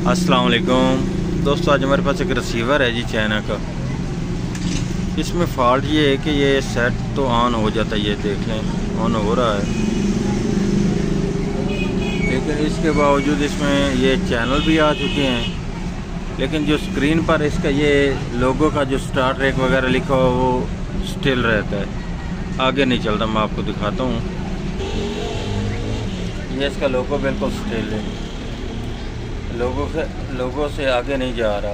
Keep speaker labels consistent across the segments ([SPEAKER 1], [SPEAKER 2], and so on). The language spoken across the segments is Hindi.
[SPEAKER 1] अस्सलाम वालेकुम दोस्तों, आज हमारे पास एक रिसीवर है जी चाइना का। इसमें फ़ॉल्ट ये है कि ये सेट तो ऑन हो जाता है, ये देख लें ऑन हो रहा है, लेकिन इसके बावजूद इसमें ये चैनल भी आ चुके हैं, लेकिन जो स्क्रीन पर इसका ये लोगो का जो स्टार ट्रैक वगैरह लिखा हुआ वो स्टिल रहता है, आगे नहीं चलता। मैं आपको दिखाता हूँ, ये इसका लोगो बिल्कुल स्टिल है, लोगों से आगे नहीं जा रहा।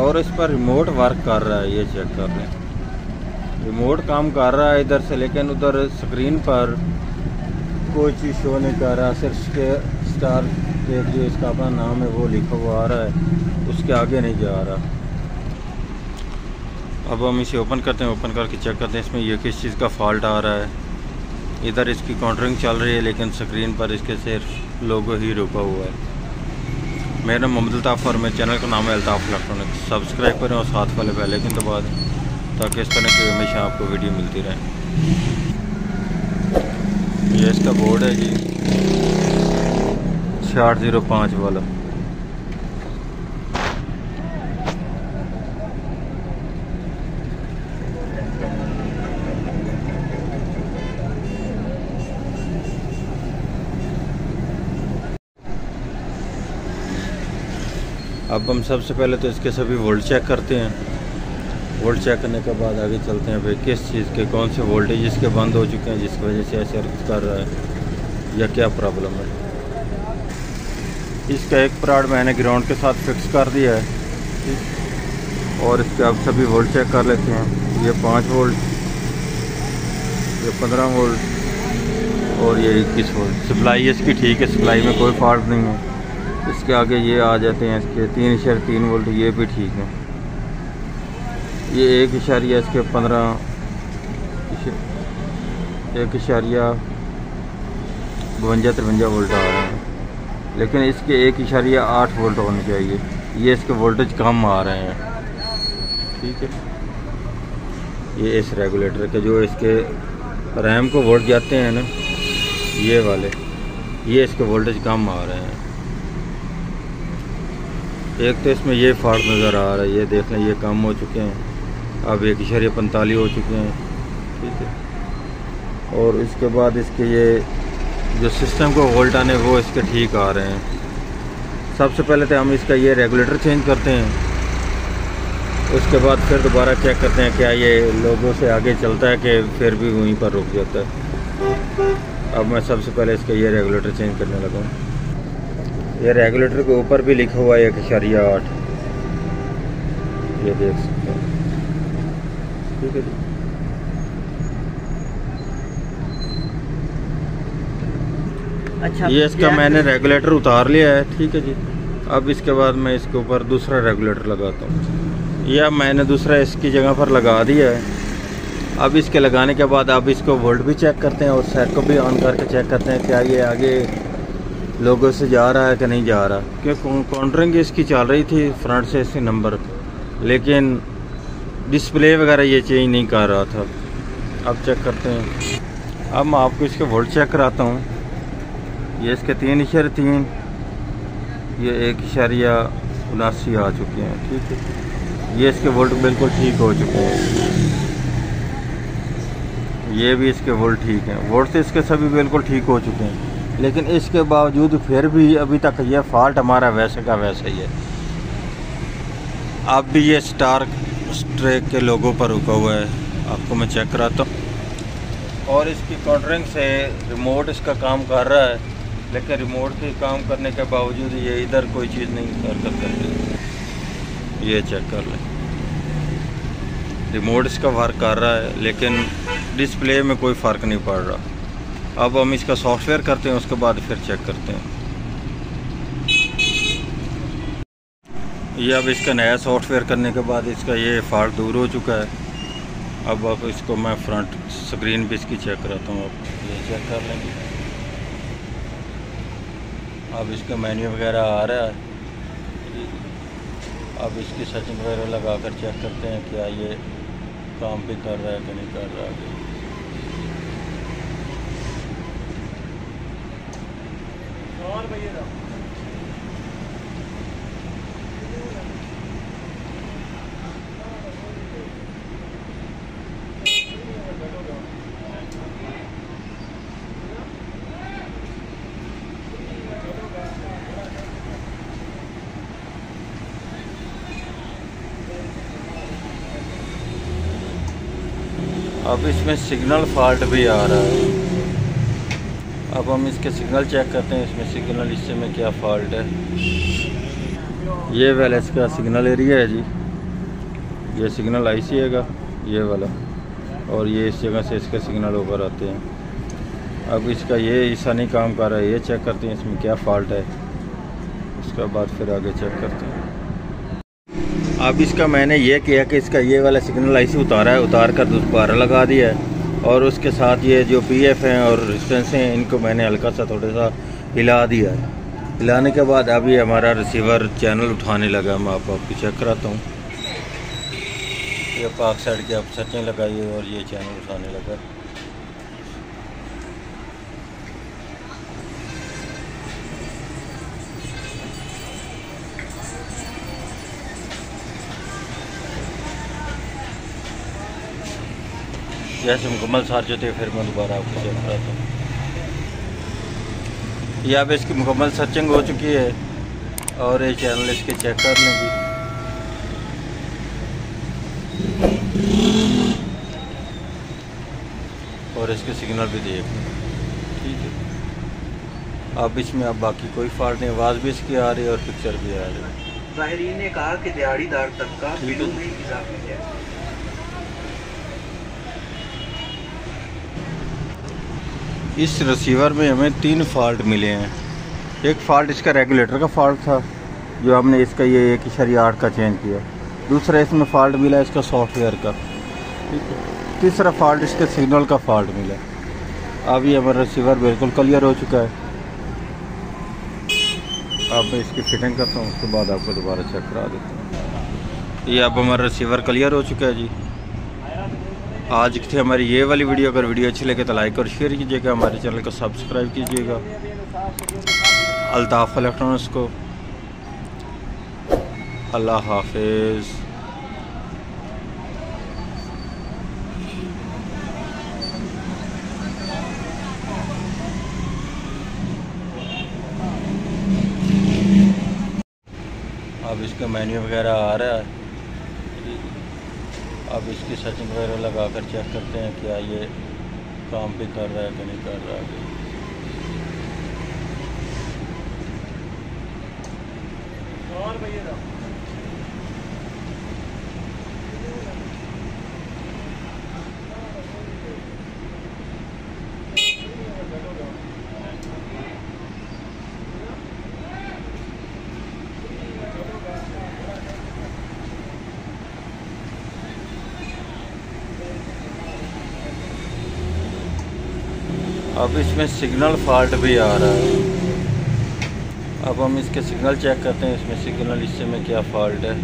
[SPEAKER 1] और इस पर रिमोट वर्क कर रहा है, ये चेक कर रहे हैं, रिमोट काम कर रहा है इधर से, लेकिन उधर स्क्रीन पर कोई चीज़ शो नहीं कर रहा, सिर्फ स्टार के जो इसका अपना नाम है वो लिखा हुआ आ रहा है, उसके आगे नहीं जा रहा। अब हम इसे ओपन करते हैं, ओपन करके चेक करते हैं इसमें ये किस चीज़ का फॉल्ट आ रहा है। इधर इसकी काउंटरिंग चल रही है, लेकिन स्क्रीन पर इसके सिर्फ लोगो ही रुका हुआ है। मेरा नाम मोहम्मद अल्ताफ़ और मेरे चैनल का नाम है अल्ताफ़ इलेक्ट्रॉनिक्स। सब्सक्राइब करें और साथ वाले बेल आइकन दबा दें ताकि इस तरह की हमेशा आपको वीडियो मिलती रहे। ये इसका बोर्ड है जी 6805 वाला। अब हम सबसे पहले तो इसके सभी वोल्ट चेक करते हैं। वोल्ट चेक करने के बाद आगे चलते हैं भाई किस चीज़ के कौन से वोल्टेज इसके बंद हो चुके हैं जिसकी वजह से ऐसे कर रहा है या क्या प्रॉब्लम है। इसका एक पराड मैंने ग्राउंड के साथ फिक्स कर दिया है और इसके अब सभी वोल्ट चेक कर लेते हैं। ये 5 वोल्ट, ये 15 वोल्ट और ये 21 वोल्ट। सप्लाई इसकी ठीक है, सप्लाई में कोई फॉल्ट नहीं है। इसके आगे ये आ जाते हैं इसके 3.3 वोल्ट, ये भी ठीक है। ये 1 इसके 15 1.52-53 वोल्ट आ रहे हैं, लेकिन इसके 1.8 वोल्ट होने चाहिए। ये इसके वोल्टेज कम आ रहे हैं, ठीक है। ये इस रेगुलेटर के जो इसके रैम को वोल्ट जाते हैं ना, ये वाले, ये इसके वोल्टेज कम आ रहे हैं। एक तो इसमें ये फॉल्ट नज़र आ रहा है, ये देख लें, ये कम हो चुके हैं, अब 1.45 हो चुके हैं, ठीक है। और इसके बाद इसके ये जो सिस्टम को वोल्ट आने वो इसके ठीक आ रहे हैं। सबसे पहले तो हम इसका ये रेगुलेटर चेंज करते हैं, उसके बाद फिर दोबारा चेक करते हैं क्या ये लोगों से आगे चलता है कि फिर भी वहीं पर रुक जाता है। अब मैं सबसे पहले इसका ये रेगुलेटर चेंज करने लगा हूँ। ये रेगुलेटर के ऊपर भी लिखा हुआ है 1.8, ये देख सकते हैं, ठीक है जी। अच्छा, ये इसका मैंने रेगुलेटर उतार लिया है, ठीक है जी। अब इसके बाद मैं इसके ऊपर दूसरा रेगुलेटर लगाता हूँ। यह मैंने दूसरा इसकी जगह पर लगा दिया है। अब इसके लगाने के बाद अब इसको वोल्ट भी चेक करते हैं और सेट को भी ऑन करके चेक करते हैं क्या ये आगे लोगों से जा रहा है कि नहीं जा रहा। क्योंकि काउंटरिंग इसकी चल रही थी फ्रंट से इसके नंबर, लेकिन डिस्प्ले वगैरह ये चेंज नहीं कर रहा था। अब चेक करते हैं। अब मैं आपको इसके वोल्ट चेक कराता हूँ। ये इसके 3.3, ये 1.79 आ चुके हैं, ठीक है। ये इसके वोल्ट बिल्कुल ठीक हो चुके हैं, ये भी इसके वोल्ट ठीक हैं। वोल्ट से इसके सभी बिल्कुल ठीक हो चुके हैं, लेकिन इसके बावजूद फिर भी अभी तक ये फॉल्ट हमारा वैसे का वैसे ही है। अब भी ये स्टार ट्रैक के लोगों पर रुका हुआ है, आपको मैं चेक कराता हूँ। और इसकी काउंटरिंग से रिमोट इसका काम कर रहा है, लेकिन रिमोट के काम करने के बावजूद ये इधर कोई चीज़ नहीं हरकत कर रही। ये चेक कर लें, रिमोट इसका वर्क कर रहा है, लेकिन डिस्प्ले में कोई फ़र्क नहीं पड़ रहा। अब हम इसका सॉफ्टवेयर करते हैं, उसके बाद फिर चेक करते हैं। ये अब इसका नया सॉफ्टवेयर करने के बाद इसका ये फॉल्ट दूर हो चुका है। अब इसको मैं फ्रंट स्क्रीन पे इसकी चेक कराता हूँ। आप ये चेक कर लेंगे। अब इसका मेन्यू वगैरह आ रहा है। अब इसकी सेटिंग वगैरह लगा कर चेक करते हैं क्या ये काम भी कर रहा है कि नहीं कर रहा है। अब इसमें सिग्नल फॉल्ट भी आ रहा है। अब हम इसके सिग्नल चेक करते हैं, इसमें सिग्नल हिस्से में क्या फॉल्ट है। ये वाला इसका सिग्नल एरिया है जी, ये सिग्नल आईसी है ये वाला, और ये इस जगह से इसके सिग्नल होकर आते हैं। अब इसका ये हिस्सा नहीं काम कर रहा है, ये चेक करते हैं इसमें क्या फॉल्ट है, उसके बाद फिर आगे चेक करते हैं। अब इसका मैंने ये किया कि इसका ये वाला सिग्नल आईसी उतारा है, उतार कर दोबारा लगा दिया है, और उसके साथ ये जो पीएफ हैं और रेजिस्टेंस हैं इनको मैंने हल्का सा थोड़ा सा हिला दिया है। हिलाने के बाद अभी हमारा रिसीवर चैनल उठाने लगा। मैं आपको चेक कराता हूँ। ये पाक साइड की आप सर्चिंग लगाइए और ये चैनल उठाने लगा। जैसे मुकम्मल चार्ज होते फिर मैं दोबारा आपको चेक कराता हूँ। ये अब इसकी मुकम्मल सर्चिंग हो चुकी है और ये चैनल इसके चेक कर लेंगे। और इसके सिग्नल भी देख लें, ठीक है। अब इसमें अब बाकी कोई फॉल्ट नहीं, आवाज़ भी इसकी आ रही है और पिक्चर भी आ रही है।
[SPEAKER 2] ज़ाहिरीन ने कहा कि दिहाड़ीदार तबका बिलों में इजाफी है।
[SPEAKER 1] इस रिसीवर में हमें 3 फॉल्ट मिले हैं। एक फ़ॉल्ट इसका रेगुलेटर का फॉल्ट था जो हमने इसका ये 1.8 का चेंज किया। दूसरा इसमें फ़ॉल्ट मिला इसका सॉफ्टवेयर का, ठीक है। तीसरा फॉल्ट इसके सिग्नल का फॉल्ट मिला। अब ये हमारा रिसीवर बिल्कुल क्लियर हो चुका है। अब मैं इसकी फिटिंग करता हूँ, उसके बाद आपको दोबारा चेक करा देता हूँ। ये अब हमारा रिसीवर क्लियर हो चुका है जी। आज की थी हमारी ये वाली वीडियो। अगर वीडियो अच्छी लगे तो लाइक और शेयर कीजिएगा, हमारे चैनल को सब्सक्राइब कीजिएगा। अल्ताफ़ इलेक्ट्रॉनिक्स को अल्लाह हाफिज़। अब इसका मेन्यू वगैरह आ रहा है। अब इसकी सर्चिंग वगैरह लगा कर चेक करते हैं क्या ये काम भी कर रहा है कि नहीं कर रहा है। अब इसमें सिग्नल फॉल्ट भी आ रहा है। अब हम इसके सिग्नल चेक करते हैं, इसमें सिग्नल हिस्से में क्या फॉल्ट है।